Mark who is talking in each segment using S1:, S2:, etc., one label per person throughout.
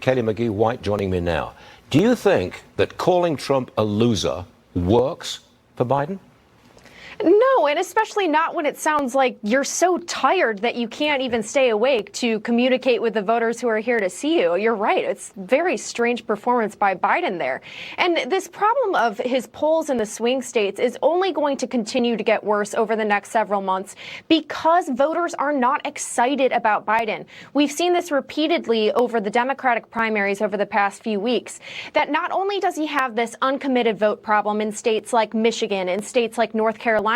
S1: Kaylee McGhee White joining me now. Do you think that calling Trump a loser works for Biden?
S2: No, and especially not when it sounds like you're so tired that you can't even stay awake to communicate with the voters who are here to see you. You're right. It's very strange performance by Biden there. And this problem of his polls in the swing states is only going to continue to get worse over the next several months because voters are not excited about Biden. We've seen this repeatedly over the Democratic primaries over the past few weeks, that not only does he have this uncommitted vote problem in states like Michigan and states like North Carolina,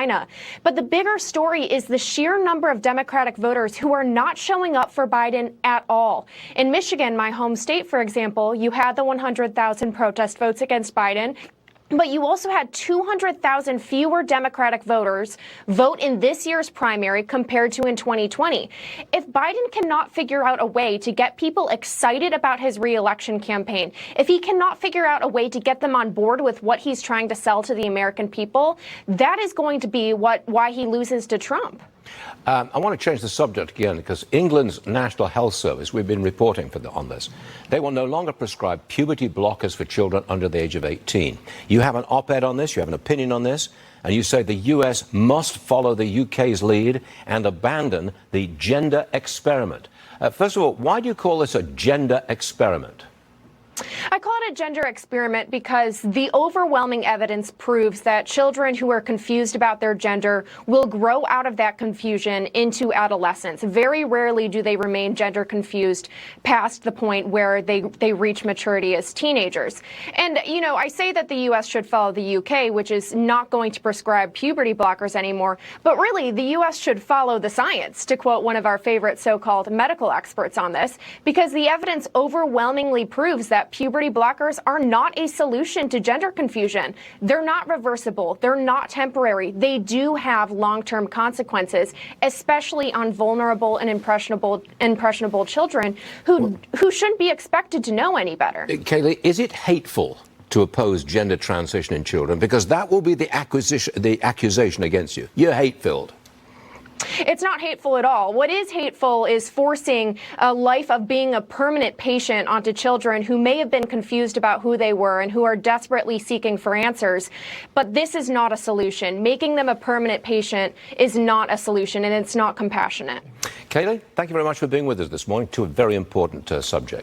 S2: but the bigger story is the sheer number of Democratic voters who are not showing up for Biden at all. In Michigan, my home state, for example, you had the 100,000 protest votes against Biden. But you also had 200,000 fewer Democratic voters vote in this year's primary compared to in 2020. If Biden cannot figure out a way to get people excited about his re-election campaign, if he cannot figure out a way to get them on board with what he's trying to sell to the American people, that is going to be why he loses to Trump.
S1: I want to change the subject again because England's National Health Service, we've been reporting on this, they will no longer prescribe puberty blockers for children under the age of 18. You have an op-ed on this, you have an opinion on this, and you say the US must follow the UK's lead and abandon the gender experiment. First of all, why do you call this a gender experiment?
S2: I call it a gender experiment because the overwhelming evidence proves that children who are confused about their gender will grow out of that confusion into adolescence. Very rarely do they remain gender confused past the point where they reach maturity as teenagers. And, you know, I say that the U.S. should follow the UK, which is not going to prescribe puberty blockers anymore. But really, the U.S. should follow the science, to quote one of our favorite so-called medical experts on this, because the evidence overwhelmingly proves that puberty blockers are not a solution to gender confusion. They're not reversible. They're not temporary. They do have long-term consequences, especially on vulnerable and impressionable children who shouldn't be expected to know any better.
S1: Kaylee, is it hateful to oppose gender transition in children? Because that will be the accusation against you. You're hate-filled.
S2: It's not hateful at all. What is hateful is forcing a life of being a permanent patient onto children who may have been confused about who they were and who are desperately seeking for answers. But this is not a solution. Making them a permanent patient is not a solution, and it's not compassionate.
S1: Kaylee, thank you very much for being with us this morning. Two very important subjects.